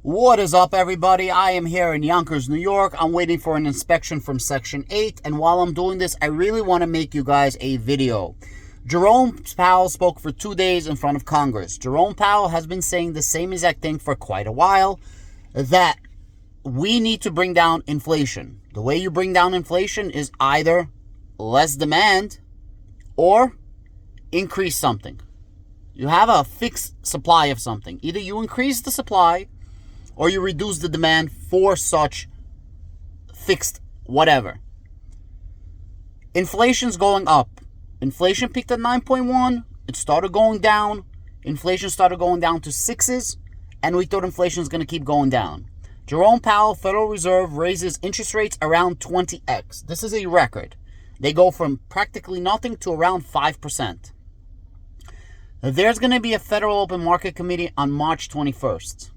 What is up, everybody? I am here in Yonkers, New York. I'm waiting for an inspection from Section 8, and while I'm doing this, I really want to make you guys a video. Jerome Powell spoke for 2 days in front of Congress. Jerome Powell has been saying the same exact thing for quite a while, that we need to bring down inflation. The way you bring down inflation is either less demand or increase something. You have a fixed supply of something. Either you increase the supply or you reduce the demand for such fixed whatever. Inflation's going up. Inflation peaked at 9.1. It started going down. Inflation started going down to 6s, and we thought inflation is going to keep going down. Jerome Powell, Federal Reserve, raises interest rates around 20x. This is a record. They go from practically nothing to around 5%. There's going to be a Federal Open Market Committee on March 21st.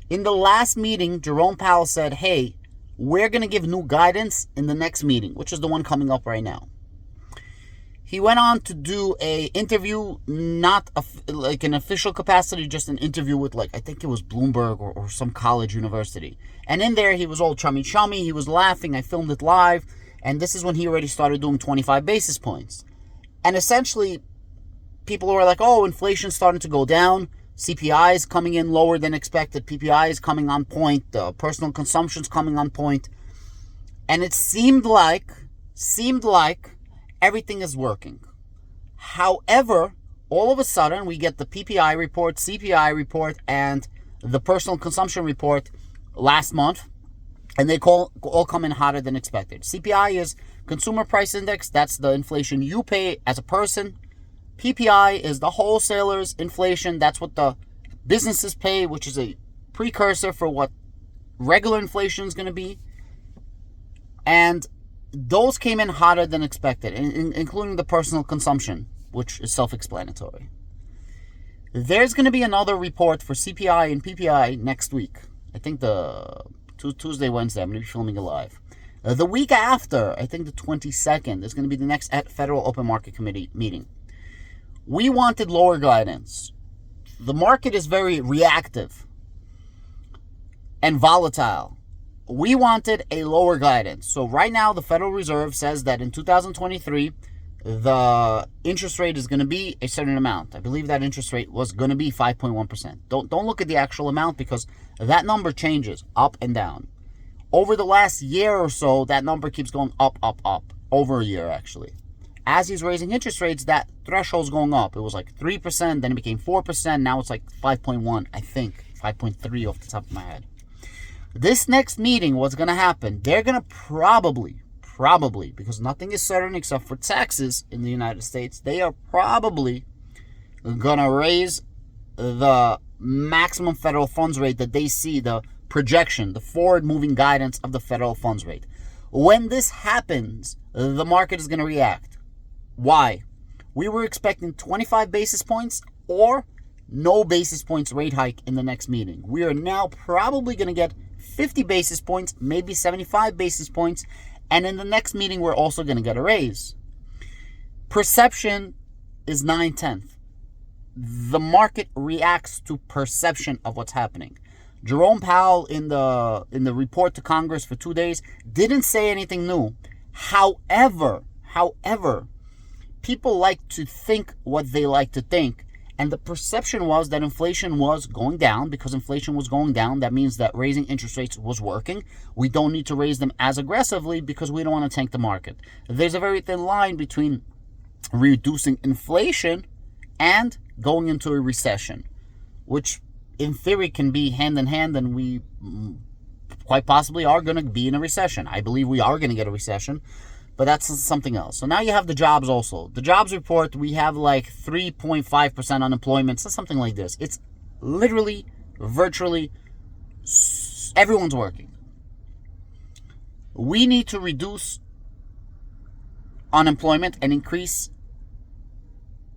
In the last meeting, Jerome Powell said, hey, we're going to give new guidance in the next meeting, which is the one coming up right now. He went on to do a interview, not like an official capacity, just an interview with, I think it was Bloomberg or some college university. And in there, he was all chummy. He was laughing. I filmed it live. And this is when he already started doing 25 basis points. And essentially, people were like, oh, inflation's starting to go down. CPI is coming in lower than expected. PPI is coming on point. Personal consumption's coming on point. And it seemed like everything is working. However, all of a sudden, we get the PPI report, CPI report, and the personal consumption report last month, and they all come in hotter than expected. CPI is Consumer Price Index. That's the inflation you pay as a person. PPI is the wholesalers' inflation. That's what the businesses pay, which is a precursor for what regular inflation is going to be. And those came in hotter than expected, including the personal consumption, which is self-explanatory. There's going to be another report for CPI and PPI next week. I think the Tuesday, Wednesday, I'm going to be filming it live. The week after, I think the 22nd, there's going to be the next Federal Open Market Committee meeting. We wanted lower guidance. The market is very reactive and volatile. We wanted a lower guidance. So right now, the Federal Reserve says that in 2023, the interest rate is going to be a certain amount. I believe that interest rate was going to be 5.1%. Don't look at the actual amount, because that number changes up and down. Over the last year or so, that number keeps going up. Over a year, actually. As he's raising interest rates, that threshold's going up. It was like 3%, then it became 4%. Now it's like 5.1, I think. 5.3 off the top of my head. This next meeting, what's going to happen? They're going to probably, because nothing is certain except for taxes in the United States, they are probably going to raise the maximum federal funds rate that they see, the projection, the forward-moving guidance of the federal funds rate. When this happens, the market is going to react. Why? We were expecting 25 basis points or no basis points rate hike in the next meeting. We are now probably going to get 50 basis points, maybe 75 basis points, and in the next meeting, we're also going to get a raise. Perception is 9/10. The market reacts to perception of what's happening. Jerome Powell, in the report to Congress for 2 days, didn't say anything new. However, people like to think what they like to think. And the perception was that inflation was going down. Because inflation was going down, that means that raising interest rates was working. We don't need to raise them as aggressively because we don't want to tank the market. There's a very thin line between reducing inflation and going into a recession, which in theory can be hand in hand, and we quite possibly are going to be in a recession. I believe we are going to get a recession. But that's something else. So now you have the jobs also. The jobs report, we have like 3.5% unemployment, so something like this. It's literally, virtually, everyone's working. We need to reduce unemployment and increase.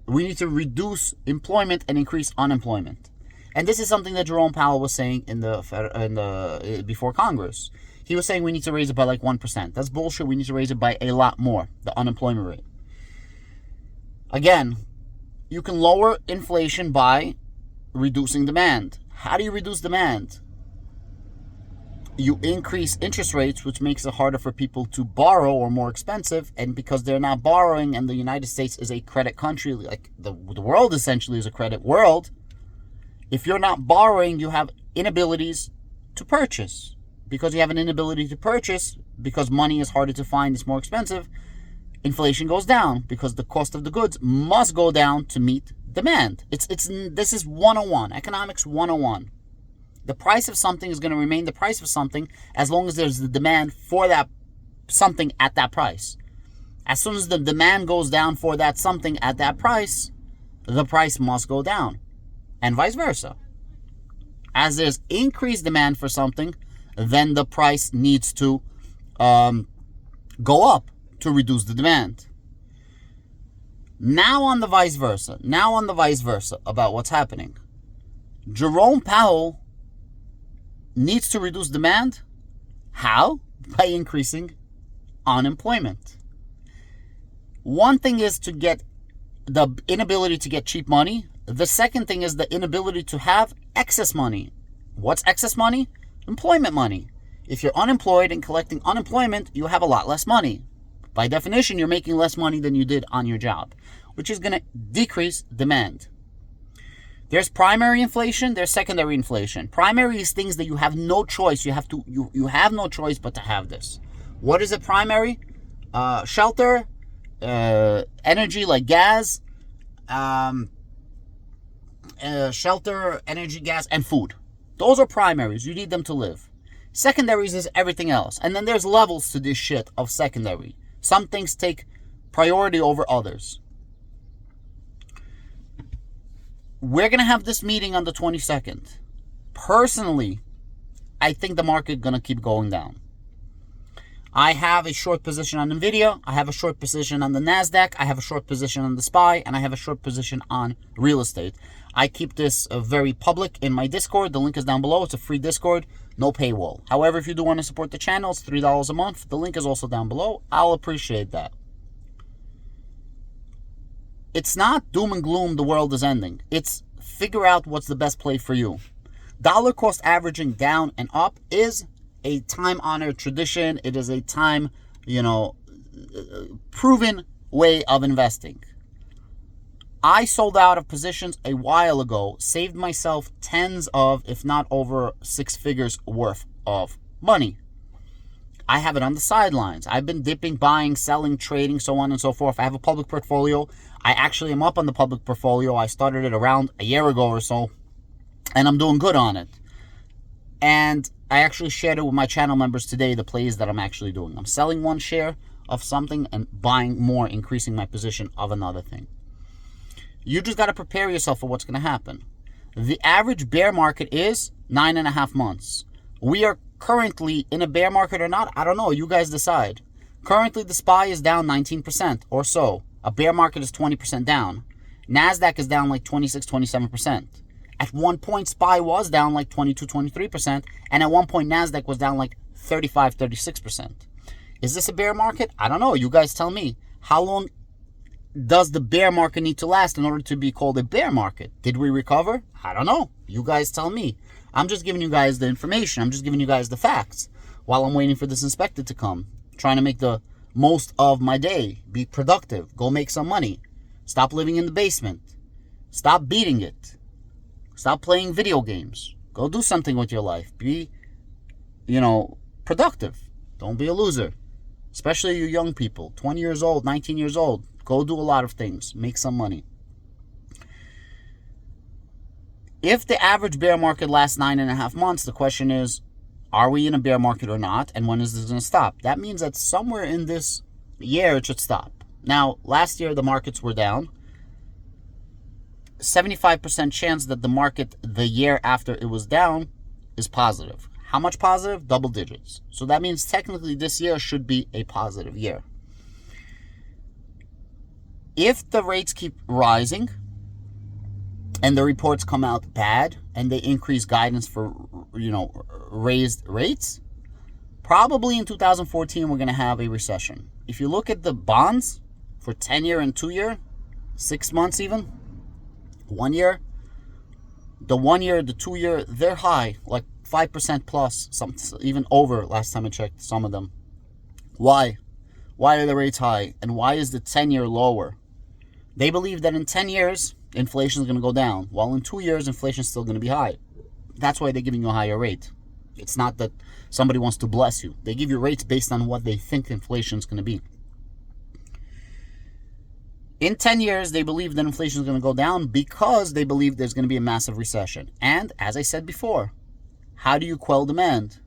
We need to reduce employment and increase unemployment. And this is something that Jerome Powell was saying before Congress. He was saying we need to raise it by like 1%. That's bullshit. We need to raise it by a lot more, the unemployment rate. Again, you can lower inflation by reducing demand. How do you reduce demand? you increase interest rates, which makes it harder for people to borrow or more expensive. And because they're not borrowing, and the United States is a credit country, like the world essentially is a credit world, if you're not borrowing, you have inabilities to purchase. Because you have an inability to purchase, because money is harder to find, it's more expensive, inflation goes down because the cost of the goods must go down to meet demand. This is 101, economics 101. The price of something is going to remain the price of something as long as there's the demand for that something at that price. As soon as the demand goes down for that something at that price, the price must go down, and vice versa. As there's increased demand for something, then the price needs to go up to reduce the demand. Now on the vice versa about what's happening. Jerome Powell needs to reduce demand. How? By increasing unemployment. One thing is to get the inability to get cheap money. The second thing is the inability to have excess money. What's excess money? Employment money. If you're unemployed and collecting unemployment, you have a lot less money. By definition, you're making less money than you did on your job, which is going to decrease demand. There's primary inflation, there's secondary inflation. Primary is things that you have no choice. You have no choice but to have this. What is it primary? Shelter, energy like gas, shelter, energy, gas, and food. Those are primaries. You need them to live. Secondaries is everything else. And then there's levels to this shit of secondary. Some things take priority over others. We're going to have this meeting on the 22nd. Personally, I think the market is going to keep going down. I have a short position on NVIDIA. I have a short position on the NASDAQ. I have a short position on the SPY. And I have a short position on real estate. I keep this very public in my Discord. The link is down below. It's a free Discord. No paywall. However, if you do want to support the channel, it's $3 a month. The link is also down below. I'll appreciate that. It's not doom and gloom, the world is ending. It's figure out what's the best play for you. Dollar cost averaging down and up is a time-honored tradition. It is a time, proven way of investing. I sold out of positions a while ago, saved myself tens of, if not over 6 figures worth of money. I have it on the sidelines. I've been dipping, buying, selling, trading, so on and so forth. I have a public portfolio. I actually am up on the public portfolio. I started it around a year ago or so, and I'm doing good on it. And I actually shared it with my channel members today, the plays that I'm actually doing. I'm selling one share of something and buying more, increasing my position of another thing. You just got to prepare yourself for what's going to happen. The average bear market is 9.5 months. We are currently in a bear market or not. I don't know. You guys decide. Currently, the SPY is down 19% or so. A bear market is 20% down. NASDAQ is down like 26, 27%. At one point, SPY was down like 22, 23%. And at one point, NASDAQ was down like 35, 36%. Is this a bear market? I don't know. You guys tell me. How long does the bear market need to last in order to be called a bear market? Did we recover? I don't know. You guys tell me. I'm just giving you guys the information. I'm just giving you guys the facts while I'm waiting for this inspector to come. Trying to make the most of my day. Be productive. Go make some money. Stop living in the basement. Stop beating it. Stop playing video games. Go do something with your life. Be, productive. Don't be a loser. Especially you young people. 20 years old, 19 years old. Go do a lot of things. Make some money. If the average bear market lasts 9.5 months, the question is, are we in a bear market or not? And when is this going to stop? That means that somewhere in this year it should stop. Now, last year the markets were down. 75% chance that the market the year after it was down is positive. How much positive? Double digits. So that means technically this year should be a positive year. If the rates keep rising and the reports come out bad and they increase guidance for, raised rates, probably in 2014 we're going to have a recession. If you look at the bonds for 10-year and 2-year, 6 months even, 1 year, the 1 year, the 2 year, they're high, like 5% plus, some even over last time I checked, some of them. Why? Why are the rates high? And why is the 10-year lower? They believe that in 10 years, inflation is going to go down, while in 2 years, inflation is still going to be high. That's why they're giving you a higher rate. It's not that somebody wants to bless you. They give you rates based on what they think inflation is going to be. In 10 years, they believe that inflation is going to go down because they believe there's going to be a massive recession. And as I said before, how do you quell demand?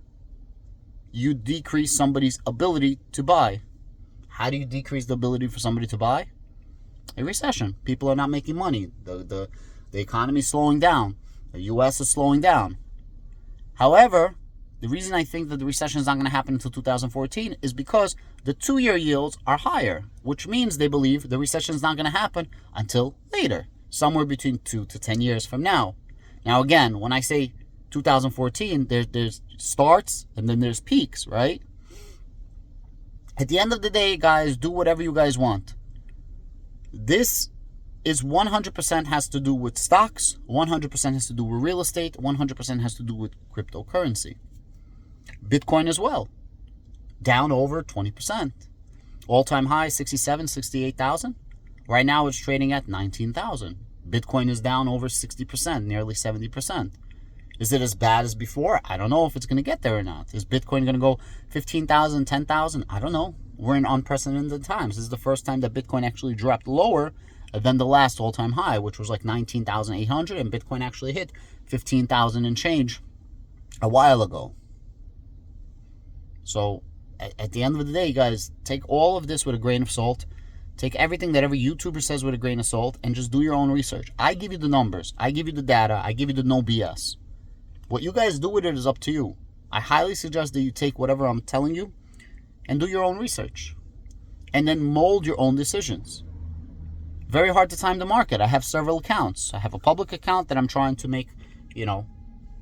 You decrease somebody's ability to buy. How do you decrease the ability for somebody to buy? A recession. People are not making money. The economy is slowing down. The U.S. is slowing down. However, the reason I think that the recession is not going to happen until 2014 is because the 2-year yields are higher, which means they believe the recession is not going to happen until later, somewhere between 2 to 10 years from now. Now, again, when I say 2014, there's starts and then there's peaks, right? At the end of the day, guys, do whatever you guys want. This is 100% has to do with stocks, 100% has to do with real estate, 100% has to do with cryptocurrency. Bitcoin as well, down over 20%. All-time high, 67, 68,000. Right now it's trading at 19,000. Bitcoin is down over 60%, nearly 70%. Is it as bad as before? I don't know if it's going to get there or not. Is Bitcoin going to go 15,000, 10,000? I don't know. We're in unprecedented times. This is the first time that Bitcoin actually dropped lower than the last all-time high, which was like 19,800, and Bitcoin actually hit 15,000 and change a while ago. So at the end of the day, guys, take all of this with a grain of salt. Take everything that every YouTuber says with a grain of salt and just do your own research. I give you the numbers. I give you the data. I give you the no BS. What you guys do with it is up to you. I highly suggest that you take whatever I'm telling you and do your own research. And then mold your own decisions. Very hard to time the market. I have several accounts. I have a public account that I'm trying to make,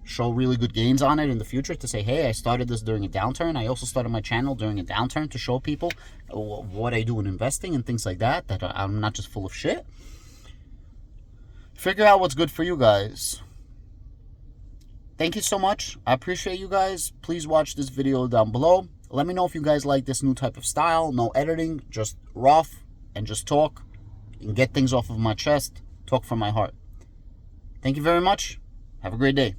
show really good gains on it in the future to say, hey, I started this during a downturn. I also started my channel during a downturn to show people what I do in investing and things like that I'm not just full of shit. Figure out what's good for you guys. Thank you so much. I appreciate you guys. Please watch this video down below. Let me know if you guys like this new type of style. No editing, just rough and just talk and get things off of my chest. Talk from my heart. Thank you very much. Have a great day.